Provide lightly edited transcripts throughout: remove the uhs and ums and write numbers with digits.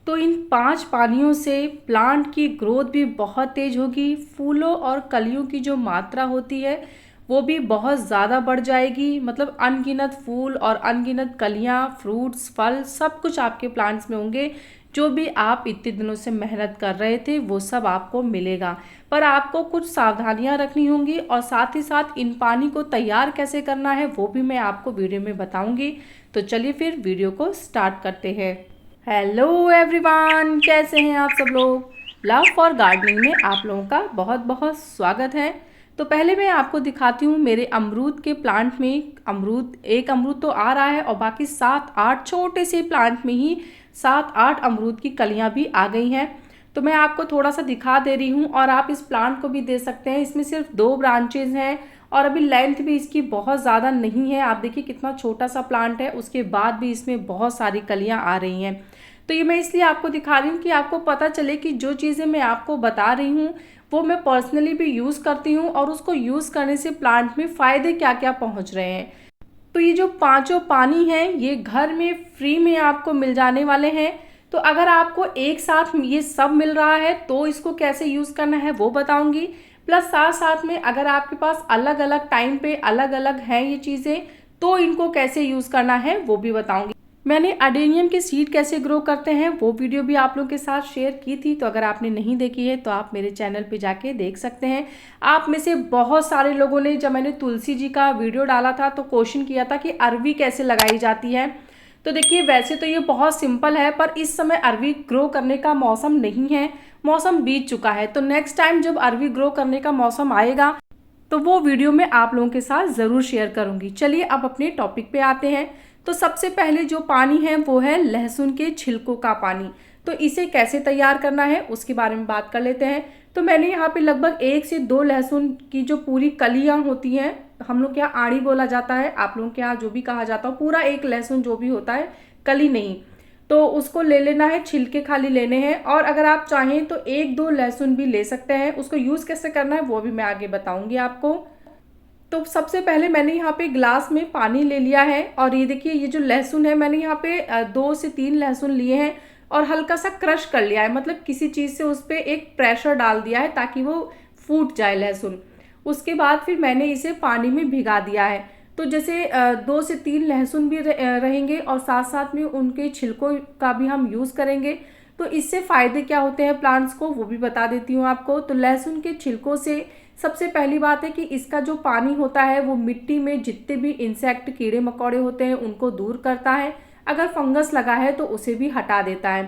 तो इन 5 पानियों से प्लांट की ग्रोथ भी बहुत तेज़ होगी, फूलों और कलियों की जो मात्रा होती है वो भी बहुत ज़्यादा बढ़ जाएगी। मतलब अनगिनत फूल और अनगिनत कलियां, फ्रूट्स, फल सब कुछ आपके प्लांट्स में होंगे। जो भी आप इतने दिनों से मेहनत कर रहे थे वो सब आपको मिलेगा। पर आपको कुछ सावधानियां रखनी होंगी और साथ ही साथ इन पानी को तैयार कैसे करना है वो भी मैं आपको वीडियो में बताऊंगी। तो चलिए फिर वीडियो को स्टार्ट करते हैं। हेलो एवरीवन, कैसे हैं आप सब लोग। लव फॉर गार्डनिंग में आप लोगों का बहुत बहुत स्वागत है। तो पहले मैं आपको दिखाती हूँ मेरे अमरूद के प्लांट में। एक अमरूद तो आ रहा है और बाकी 7-8 छोटे से प्लांट में ही 7-8 अमरूद की कलियां भी आ गई हैं। तो मैं आपको थोड़ा सा दिखा दे रही हूँ और आप इस प्लांट को भी दे सकते हैं। इसमें सिर्फ 2 ब्रांचेज हैं और अभी लेंथ भी इसकी बहुत ज़्यादा नहीं है। आप देखिए कितना छोटा सा प्लांट है, उसके बाद भी इसमें बहुत सारी कलियां आ रही हैं। तो ये मैं इसलिए आपको दिखा रही हूँ कि आपको पता चले कि जो चीज़ें मैं आपको बता रही हूँ वो मैं पर्सनली भी यूज़ करती हूँ और उसको यूज़ करने से प्लांट में फ़ायदे क्या क्या पहुँच रहे हैं। तो ये जो पांचों पानी हैं ये घर में फ्री में आपको मिल जाने वाले हैं। तो अगर आपको एक साथ ये सब मिल रहा है तो इसको कैसे यूज़ करना है वो बताऊंगी। प्लस साथ साथ में अगर आपके पास अलग अलग टाइम पे अलग अलग हैं ये चीज़ें तो इनको कैसे यूज़ करना है वो भी बताऊंगी। मैंने अडेनियम के सीड कैसे ग्रो करते हैं वो वीडियो भी आप लोगों के साथ शेयर की थी। तो अगर आपने नहीं देखी है तो आप मेरे चैनल पे जाके देख सकते हैं। आप में से बहुत सारे लोगों ने जब मैंने तुलसी जी का वीडियो डाला था तो क्वेश्चन किया था कि अरवी कैसे लगाई जाती है। तो देखिए वैसे तो ये बहुत सिंपल है पर इस समय अरवी ग्रो करने का मौसम नहीं है, मौसम बीत चुका है। तो नेक्स्ट टाइम जब अरवी ग्रो करने का मौसम आएगा तो वो वीडियो मैं आप लोगों के साथ ज़रूर शेयर करूंगी। चलिए अब अपने टॉपिक पे आते हैं। तो सबसे पहले जो पानी है वो है लहसुन के छिलकों का पानी। तो इसे कैसे तैयार करना है उसके बारे में बात कर लेते हैं। तो मैंने यहाँ पे लगभग 1 से 2 लहसुन की जो पूरी कलियां होती हैं, हम लोग के यहाँ आड़ी बोला जाता है, आप लोगों के यहाँ जो भी कहा जाता हो, पूरा एक लहसुन जो भी होता है, कली नहीं, तो उसको ले लेना है, छिलके खाली लेने हैं। और अगर आप चाहें तो 1-2 लहसुन भी ले सकते हैं। उसको यूज़ कैसे करना है वो भी मैं आगे बताऊंगी आपको। तो सबसे पहले मैंने यहाँ पे ग्लास में पानी ले लिया है और ये देखिए ये जो लहसुन है मैंने यहाँ पे 2 से 3 लहसुन लिए हैं और हल्का सा क्रश कर लिया है। मतलब किसी चीज़ से उस पर एक प्रेशर डाल दिया है ताकि वो फूट जाए लहसुन। उसके बाद फिर मैंने इसे पानी में भिगा दिया है। तो जैसे 2 से 3 लहसुन भी रहेंगे और साथ साथ में उनके छिलकों का भी हम यूज़ करेंगे। तो इससे फ़ायदे क्या होते हैं प्लांट्स को वो भी बता देती हूँ आपको। तो लहसुन के छिलकों से सबसे पहली बात है कि इसका जो पानी होता है वो मिट्टी में जितने भी इंसेक्ट, कीड़े मकोड़े होते हैं उनको दूर करता है। अगर फंगस लगा है तो उसे भी हटा देता है।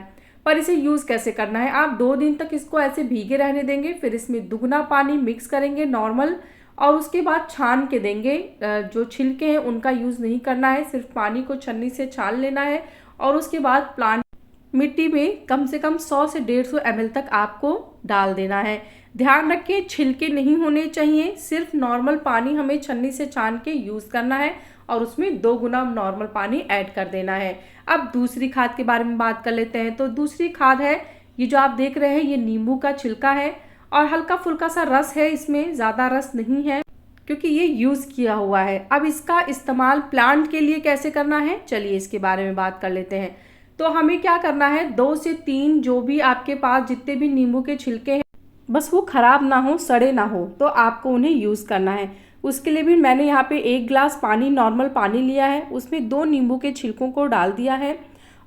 पर इसे यूज़ कैसे करना है, आप 2 दिन तक इसको ऐसे भीगे रहने देंगे, फिर इसमें दुगना पानी मिक्स करेंगे नॉर्मल और उसके बाद छान के देंगे। जो छिलके हैं उनका यूज़ नहीं करना है, सिर्फ पानी को छन्नी से छान लेना है और उसके बाद प्लांट मिट्टी में कम से कम 100 से 150 ml तक आपको डाल देना है। ध्यान रखें छिलके नहीं होने चाहिए, सिर्फ नॉर्मल पानी हमें छन्नी से छान के यूज़ करना है और उसमें 2 गुना नॉर्मल पानी ऐड कर देना है। अब दूसरी खाद के बारे में बात कर लेते हैं। तो दूसरी खाद है, ये जो आप देख रहे हैं ये नींबू का छिलका है और हल्का फुल्का सा रस है, इसमें ज़्यादा रस नहीं है क्योंकि ये यूज़ किया हुआ है। अब इसका इस्तेमाल प्लांट के लिए कैसे करना है चलिए इसके बारे में बात कर लेते हैं। तो हमें क्या करना है, 2 से 3 जो भी आपके पास जितने भी नींबू के छिलके हैं बस वो ख़राब ना हो, सड़े ना हो, तो आपको उन्हें यूज़ करना है। उसके लिए भी मैंने यहाँ पे 1 गिलास पानी, नॉर्मल पानी लिया है, उसमें 2 नींबू के छिलकों को डाल दिया है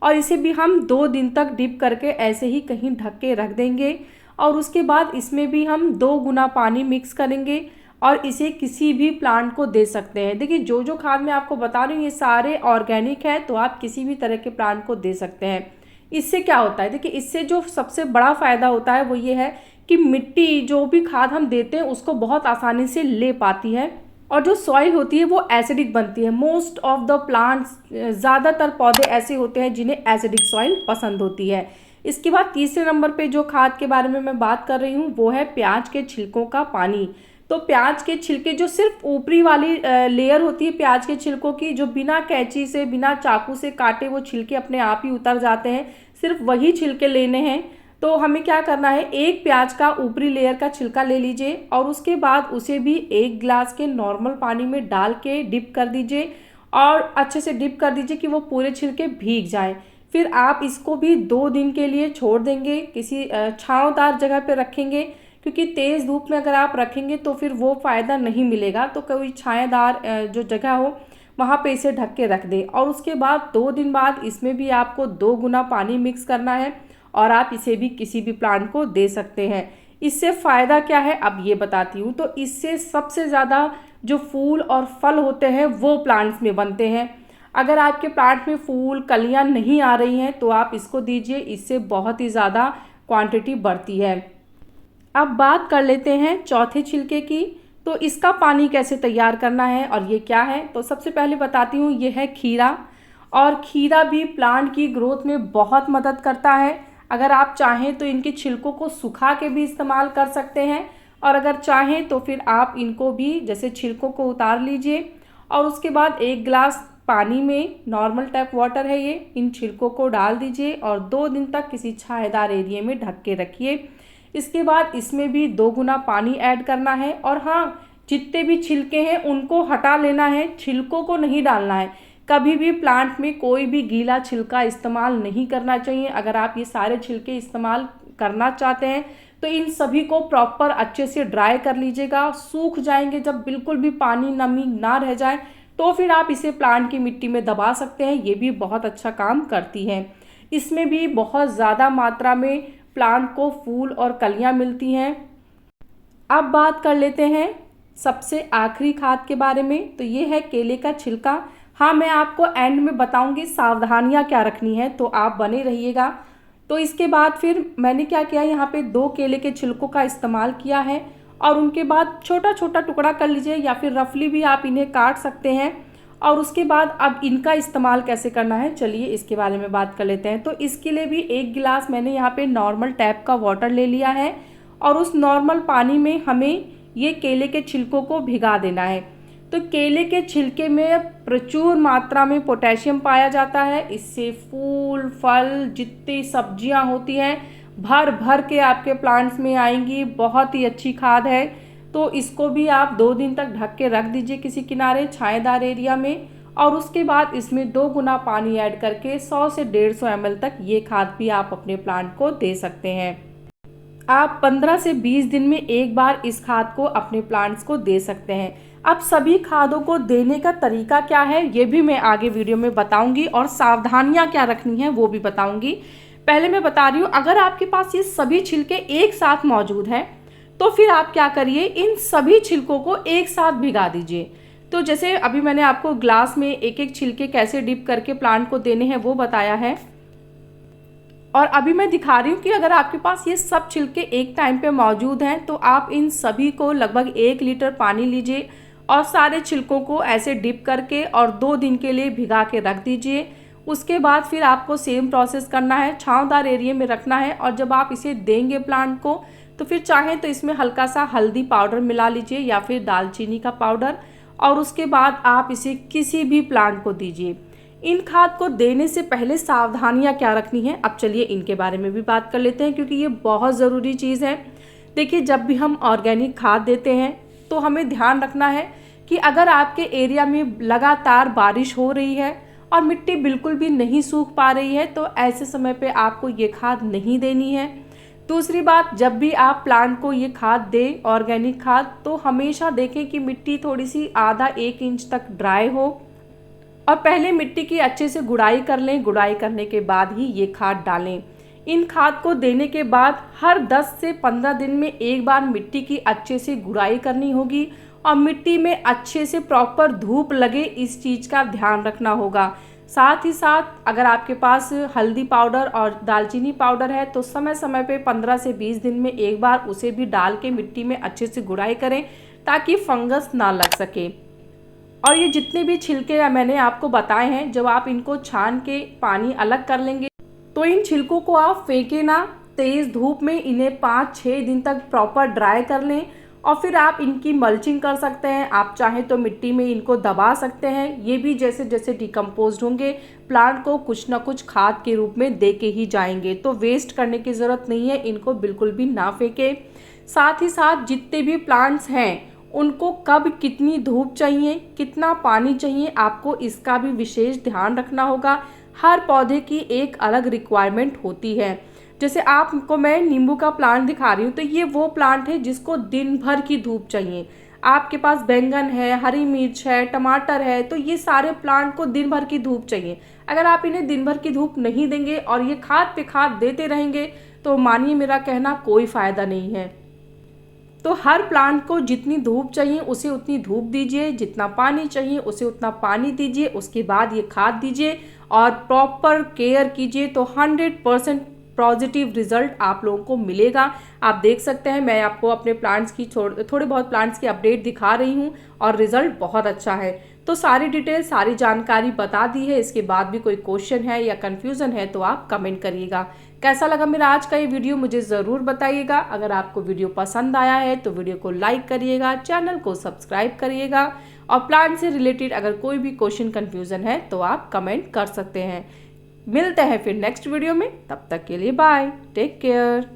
और इसे भी हम 2 दिन तक डिप करके ऐसे ही कहीं ढक के रख देंगे। और उसके बाद इसमें भी हम 2 गुना पानी मिक्स करेंगे और इसे किसी भी प्लांट को दे सकते हैं। देखिए जो जो खाद मैं आपको बता रही हूँ ये सारे ऑर्गेनिक है, तो आप किसी भी तरह के प्लांट को दे सकते हैं। इससे क्या होता है, देखिए इससे जो सबसे बड़ा फ़ायदा होता है वो ये है कि मिट्टी जो भी खाद हम देते हैं उसको बहुत आसानी से ले पाती है और जो सॉइल होती है वो एसिडिक बनती है। मोस्ट ऑफ द प्लांट्स, ज़्यादातर पौधे ऐसे होते हैं जिन्हें एसिडिक सॉइल पसंद होती है। इसके बाद तीसरे नंबर पे जो खाद के बारे में मैं बात कर रही हूँ वो है प्याज के छिलकों का पानी। तो प्याज के छिलके जो सिर्फ ऊपरी वाली लेयर होती है प्याज के छिलकों की, जो बिना कैंची से, बिना चाकू से काटे वो छिलके अपने आप ही उतर जाते हैं, सिर्फ वही छिलके लेने हैं। तो हमें क्या करना है, एक प्याज का ऊपरी लेयर का छिलका ले लीजिए और उसके बाद उसे भी 1 गिलास के नॉर्मल पानी में डाल के डिप कर दीजिए और अच्छे से डिप कर दीजिए कि वो पूरे छिलके भीग जाएं। फिर आप इसको भी 2 दिन के लिए छोड़ देंगे, किसी छांवदार जगह पे रखेंगे, क्योंकि तेज़ धूप में अगर आप रखेंगे तो फिर वो फ़ायदा नहीं मिलेगा। तो कोई छायादार जो जगह हो वहाँ पे इसे ढक के रख दें। और उसके बाद 2 दिन बाद इसमें भी आपको 2 गुना पानी मिक्स करना है और आप इसे भी किसी भी प्लांट को दे सकते हैं। इससे फ़ायदा क्या है अब ये बताती हूँ। तो इससे सबसे ज़्यादा जो फूल और फल होते हैं वो प्लांट्स में बनते हैं। अगर आपके प्लांट में फूल कलियां नहीं आ रही हैं तो आप इसको दीजिए, इससे बहुत ही ज़्यादा क्वांटिटी बढ़ती है। अब बात कर लेते हैं चौथे छिलके की। तो इसका पानी कैसे तैयार करना है और ये क्या है। तो सबसे पहले बताती हूँ, ये है खीरा। और खीरा भी प्लांट की ग्रोथ में बहुत मदद करता है। अगर आप चाहें तो इनके छिलकों को सुखा के भी इस्तेमाल कर सकते हैं, और अगर चाहें तो फिर आप इनको भी जैसे छिलकों को उतार लीजिए और उसके बाद 1 गिलास पानी में, नॉर्मल टैप वाटर है ये, इन छिलकों को डाल दीजिए और 2 दिन तक किसी छायादार एरिया में ढक के रखिए। इसके बाद इसमें भी 2 गुना पानी ऐड करना है। और हाँ, जितने भी छिलके हैं उनको हटा लेना है, छिलकों को नहीं डालना है। कभी भी प्लांट में कोई भी गीला छिलका इस्तेमाल नहीं करना चाहिए। अगर आप ये सारे छिलके इस्तेमाल करना चाहते हैं तो इन सभी को प्रॉपर अच्छे से ड्राई कर लीजिएगा। सूख जाएंगे जब बिल्कुल भी पानी नमी ना रह जाए तो फिर आप इसे प्लांट की मिट्टी में दबा सकते हैं। ये भी बहुत अच्छा काम करती है। इसमें भी बहुत ज़्यादा मात्रा में प्लांट को फूल और कलियां मिलती हैं। अब बात कर लेते हैं सबसे आखिरी खाद के बारे में। तो ये है केले का छिलका। हाँ, मैं आपको एंड में बताऊंगी सावधानियां क्या रखनी है, तो आप बने रहिएगा। तो इसके बाद फिर मैंने क्या किया, यहाँ पे 2 केले के छिलकों का इस्तेमाल किया है और उनके बाद छोटा छोटा टुकड़ा कर लीजिए या फिर रफली भी आप इन्हें काट सकते हैं। और उसके बाद अब इनका इस्तेमाल कैसे करना है, चलिए इसके बारे में बात कर लेते हैं। तो इसके लिए भी 1 गिलास मैंने यहाँ पे नॉर्मल टैप का वाटर ले लिया है और उस नॉर्मल पानी में हमें ये केले के छिलकों को भिगा देना है। तो केले के छिलके में प्रचुर मात्रा में पोटेशियम पाया जाता है। इससे फूल फल जितनी सब्जियां होती हैं भर भर के आपके प्लांट्स में आएंगी। बहुत ही अच्छी खाद है। तो इसको भी आप 2 दिन तक ढक के रख दीजिए किसी किनारे छायादार एरिया में। और उसके बाद इसमें 2 गुना पानी ऐड करके 100 से 150 ml तक ये खाद भी आप अपने प्लांट को दे सकते हैं। आप 15 से 20 दिन में एक बार इस खाद को अपने प्लांट्स को दे सकते हैं। अब सभी खादों को देने का तरीका क्या है ये भी मैं आगे वीडियो में बताऊंगी और सावधानियां क्या रखनी है वो भी बताऊंगी। पहले मैं बता रही हूँ, अगर आपके पास ये सभी छिलके एक साथ मौजूद हैं तो फिर आप क्या करिए, इन सभी छिलकों को एक साथ भिगा दीजिए। तो जैसे अभी मैंने आपको ग्लास में एक एक छिलके कैसे डिप करके प्लांट को देने हैं वो बताया है। और अभी मैं दिखा रही हूँ कि अगर आपके पास ये सब छिलके एक टाइम पे मौजूद हैं तो आप इन सभी को लगभग 1 लीटर पानी लीजिए और सारे छिलकों को ऐसे डिप करके और 2 दिन के लिए भिगा के रख दीजिए। उसके बाद फिर आपको सेम प्रोसेस करना है, छांवदार एरिया में रखना है। और जब आप इसे देंगे प्लांट को तो फिर चाहें तो इसमें हल्का सा हल्दी पाउडर मिला लीजिए या फिर दालचीनी का पाउडर, और उसके बाद आप इसे किसी भी प्लांट को दीजिए। इन खाद को देने से पहले सावधानियां क्या रखनी है, अब चलिए इनके बारे में भी बात कर लेते हैं क्योंकि ये बहुत ज़रूरी चीज़ है। देखिए, जब भी हम ऑर्गेनिक खाद देते हैं तो हमें ध्यान रखना है कि अगर आपके एरिया में लगातार बारिश हो रही है और मिट्टी बिल्कुल भी नहीं सूख पा रही है तो ऐसे समय पे आपको ये खाद नहीं देनी है। दूसरी बात, जब भी आप प्लांट को ये खाद दें ऑर्गेनिक खाद, तो हमेशा देखें कि मिट्टी थोड़ी सी आधा 1 इंच तक ड्राई हो और पहले मिट्टी की अच्छे से गुड़ाई कर लें। गुड़ाई करने के बाद ही ये खाद डालें। इन खाद को देने के बाद हर 10 से 15 दिन में एक बार मिट्टी की अच्छे से गुड़ाई करनी होगी और मिट्टी में अच्छे से प्रॉपर धूप लगे, इस चीज़ का ध्यान रखना होगा। साथ ही साथ अगर आपके पास हल्दी पाउडर और दालचीनी पाउडर है तो समय समय पे 15 से 20 दिन में एक बार उसे भी डाल के मिट्टी में अच्छे से गुड़ाई करें ताकि फंगस ना लग सके। और ये जितने भी छिलके मैंने आपको बताए हैं, जब आप इनको छान के पानी अलग कर लेंगे तो इन छिलकों को आप फेंके ना, तेज़ धूप में इन्हें 5-6 दिन तक प्रॉपर ड्राई कर लें और फिर आप इनकी मल्चिंग कर सकते हैं। आप चाहें तो मिट्टी में इनको दबा सकते हैं। ये भी जैसे जैसे डिकम्पोज होंगे प्लांट को कुछ ना कुछ खाद के रूप में दे के ही जाएंगे, तो वेस्ट करने की ज़रूरत नहीं है, इनको बिल्कुल भी ना फेंके। साथ ही साथ जितने भी प्लांट्स हैं उनको कब कितनी धूप चाहिए, कितना पानी चाहिए, आपको इसका भी विशेष ध्यान रखना होगा। हर पौधे की एक अलग रिक्वायरमेंट होती है। जैसे आपको मैं नींबू का प्लांट दिखा रही हूँ, तो ये वो प्लांट है जिसको दिन भर की धूप चाहिए। आपके पास बैंगन है, हरी मिर्च है, टमाटर है, तो ये सारे प्लांट को दिन भर की धूप चाहिए। अगर आप इन्हें दिन भर की धूप नहीं देंगे और ये खाद पे खाद देते रहेंगे, तो मानिए मेरा कहना कोई फ़ायदा नहीं है। तो हर प्लांट को जितनी धूप चाहिए उसे उतनी धूप दीजिए, जितना पानी चाहिए उसे उतना पानी दीजिए, उसके बाद ये खाद दीजिए और प्रॉपर केयर कीजिए, तो 100% पॉजिटिव रिजल्ट आप लोगों को मिलेगा। आप देख सकते हैं, मैं आपको अपने प्लांट्स की थोड़े बहुत प्लांट्स की अपडेट दिखा रही हूँ और रिजल्ट बहुत अच्छा है। तो सारी डिटेल, सारी जानकारी बता दी है। इसके बाद भी कोई क्वेश्चन है या कन्फ्यूज़न है तो आप कमेंट करिएगा। कैसा लगा मेरा आज का ये वीडियो मुझे ज़रूर बताइएगा। अगर आपको वीडियो पसंद आया है तो वीडियो को लाइक करिएगा, चैनल को सब्सक्राइब करिएगा और प्लांट से रिलेटेड अगर कोई भी क्वेश्चन कन्फ्यूज़न है तो आप कमेंट कर सकते हैं। मिलते हैं फिर नेक्स्ट वीडियो में, तब तक के लिए बाय, टेक केयर।